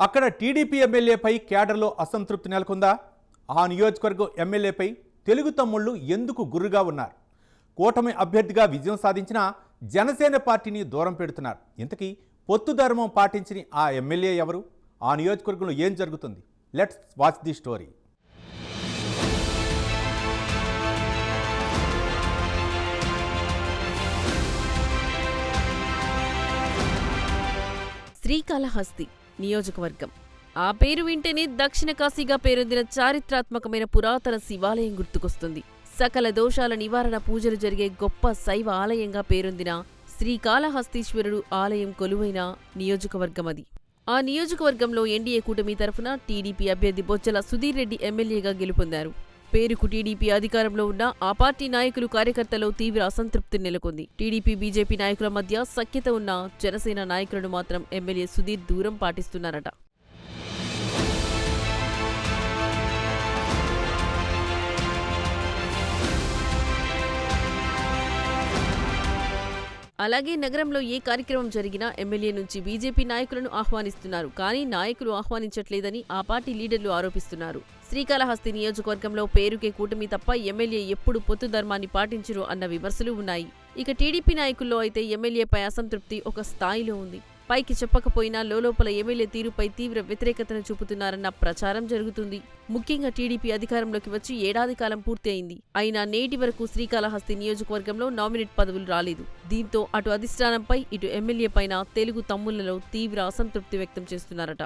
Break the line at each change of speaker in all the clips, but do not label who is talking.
అక్కడ టీడీపీ ఎమ్మెల్యేపై క్యాడర్లో అసంతృప్తి నెలకొందా? ఆ నియోజకవర్గం ఎమ్మెల్యేపై తెలుగు తమ్ముళ్లు ఎందుకు గుర్రుగా ఉన్నారు? కూటమి అభ్యర్థిగా విజయం సాధించిన జనసేన పార్టీని దూరం పెడుతున్నారు. ఇంతకీ పొత్తు ధర్మం పాటించిన ఆ ఎమ్మెల్యే ఎవరు? ఆ నియోజకవర్గంలో ఏం జరుగుతుంది? Let's watch the story.
Srikalahasti నియోజకవర్గం. ఆ పేరు వింటేనే దక్షిణ కాశీగా పేరొందిన చారిత్రాత్మకమైన పురాతన శివాలయం గుర్తుకొస్తుంది. సకల దోషాల నివారణ పూజలు జరిగే గొప్ప శైవ ఆలయంగా పేరొందిన శ్రీకాళహస్తీశ్వరుడు ఆలయం కొలువైన నియోజకవర్గమది. ఆ నియోజకవర్గంలో ఎన్డీఏ కూటమి తరఫున టీడీపీ అభ్యర్థి బొజ్జల సుధీర్ రెడ్డి ఎమ్మెల్యేగా గెలుపొందారు. పేరుకు టీడీపీ అధికారంలో ఉన్న ఆ పార్టీ నాయకులు కార్యకర్తల్లో తీవ్ర అసంతృప్తి నెలకొంది. టీడీపీ బీజేపీ నాయకుల మధ్య సఖ్యత ఉన్న జనసేన నాయకులను మాత్రం ఎమ్మెల్యే సుధీర్ దూరం పాటిస్తున్నారట. అలాగే నగరంలో ఏ కార్యక్రమం జరిగినా ఎమ్మెల్యే నుంచి బీజేపీ నాయకులను ఆహ్వానిస్తున్నారు. కానీ నాయకులు ఆహ్వానించట్లేదని ఆ పార్టీ లీడర్లు ఆరోపిస్తున్నారు. శ్రీకాళహస్తి నియోజకవర్గంలో పేరుకే కూటమి తప్ప ఎమ్మెల్యే ఎప్పుడు పొత్తు ధర్మాన్ని పాటించరు అన్న విమర్శలు ఉన్నాయి. ఇక టీడీపీ నాయకుల్లో అయితే ఎమ్మెల్యేపై అసంతృప్తి ఒక స్థాయిలో ఉంది. పైకి చెప్పకపోయినా లోపల ఎమ్మెల్యే తీరుపై తీవ్ర వ్యతిరేకతను చూపుతున్నారన్న ప్రచారం జరుగుతుంది. ముఖ్యంగా టీడీపీ అధికారంలోకి వచ్చి ఏడాది కాలం పూర్తి అయింది. అయినా నేటి వరకు శ్రీకాళహస్తి నియోజకవర్గంలో నామినేట్ పదవులు రాలేదు. దీంతో అటు అధిష్టానంపై ఇటు ఎమ్మెల్యే పైన తెలుగు తమ్ముళ్లలో తీవ్ర అసంతృప్తి వ్యక్తం చేస్తున్నారట.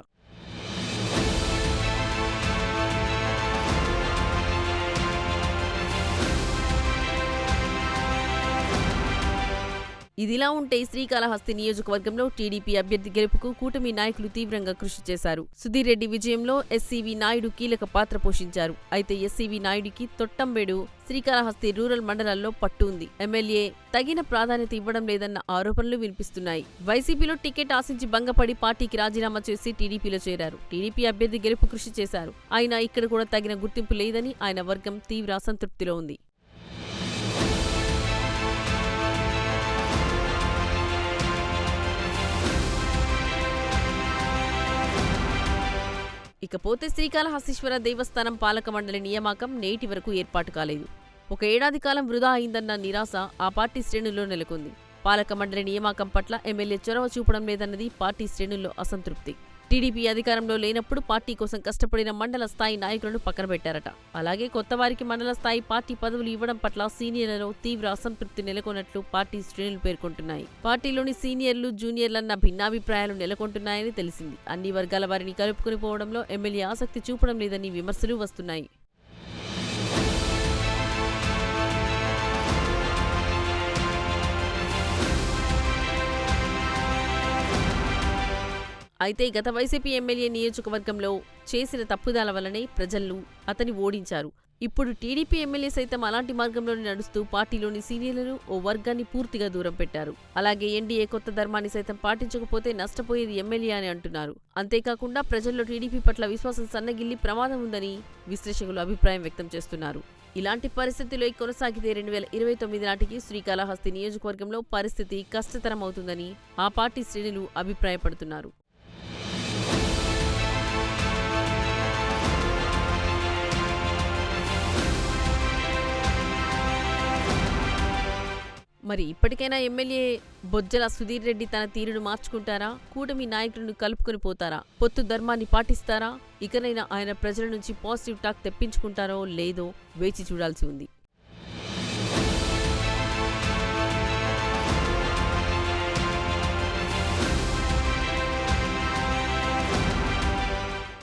ఇదిలా ఉంటే శ్రీకాళహస్తి నియోజకవర్గంలో టీడీపీ అభ్యర్థి గెలుపుకు కూటమి నాయకులు తీవ్రంగా కృషి చేశారు. సుధీర్ రెడ్డి విజయంలో ఎస్సీవీ నాయుడు కీలక పాత్ర పోషించారు. అయితే ఎస్సీవీ నాయుడికి తొట్టంబేడు, శ్రీకాళహస్తి రూరల్ మండలాల్లో పట్టు ఉంది. ఎమ్మెల్యే తగిన ప్రాధాన్యత ఇవ్వడం లేదన్న ఆరోపణలు వినిపిస్తున్నాయి. వైసీపీలో టికెట్ ఆశించి భంగపడి పార్టీకి రాజీనామా చేసి టీడీపీలో చేరారు. టీడీపీ అభ్యర్థి గెలుపు కృషి చేశారు. అయినా ఇక్కడ కూడా తగిన గుర్తింపు లేదని ఆయన వర్గం తీవ్ర అసంతృప్తిలో ఉంది. ఇకపోతే శ్రీకాళహస్తీశ్వర దేవస్థానం పాలక మండలి నియామకం నేటి వరకు ఏర్పాటు కాలేదు. ఒక ఏడాది కాలం వృధా అయిందన్న నిరాశ ఆ పార్టీ శ్రేణుల్లో నెలకొంది. పాలక మండలి నియామకం పట్ల ఎమ్మెల్యే చొరవ చూపడం లేదన్నది పార్టీ శ్రేణుల్లో అసంతృప్తి. టీడీపీ అధికారంలో లేనప్పుడు పార్టీ కోసం కష్టపడిన మండల స్థాయి నాయకులను పక్కన పెట్టారట. అలాగే కొత్త వారికి మండల స్థాయి పార్టీ పదవులు ఇవ్వడం పట్ల సీనియర్లలో తీవ్ర అసంతృప్తి నెలకొన్నట్లు పార్టీ శ్రేణులు పేర్కొంటున్నాయి. పార్టీలోని సీనియర్లు, జూనియర్లన్న భిన్నాభిప్రాయాలు నెలకొంటున్నాయని తెలిసింది. అన్ని వర్గాల వారిని కలుపుకుని పోవడంలో ఎమ్మెల్యే ఆసక్తి చూపడం లేదని విమర్శలు వస్తున్నాయి. అయితే గత వైసీపీ ఎమ్మెల్యే నియోజకవర్గంలో చేసిన తప్పుదాల వల్లనే ప్రజలు అతన్ని ఓడించారు. ఇప్పుడు టీడీపీ ఎమ్మెల్యే సైతం అలాంటి మార్గంలోనే నడుస్తూ పార్టీలోని సీనియర్లను ఓ వర్గాన్ని పూర్తిగా దూరం పెట్టారు. అలాగే ఎన్డీఏ కొత్త ధర్మాన్ని సైతం పాటించకపోతే నష్టపోయేది ఎమ్మెల్యే అని అంటున్నారు. అంతేకాకుండా ప్రజల్లో టీడీపీ పట్ల విశ్వాసం సన్నగిల్లి ప్రమాదం ఉందని విశ్లేషకులు అభిప్రాయం వ్యక్తం చేస్తున్నారు. ఇలాంటి పరిస్థితిలో కొనసాగితే 2029 నాటికి శ్రీకాళహస్తి నియోజకవర్గంలో పరిస్థితి కష్టతరం అవుతుందని ఆ పార్టీ శ్రేణులు అభిప్రాయపడుతున్నారు. మరి ఇప్పటికైనా ఎమ్మెల్యే బొజ్జల సుధీర్ రెడ్డి తన తీరును మార్చుకుంటారా? కూటమి నాయకులను కలుపుకొని పోతారా? పొత్తు ధర్మాన్ని పాటిస్తారా? ఇకనైనా ఆయన ప్రజల నుంచి పాజిటివ్ టాక్ తెప్పించుకుంటారో లేదో వేచి చూడాల్సి ఉంది.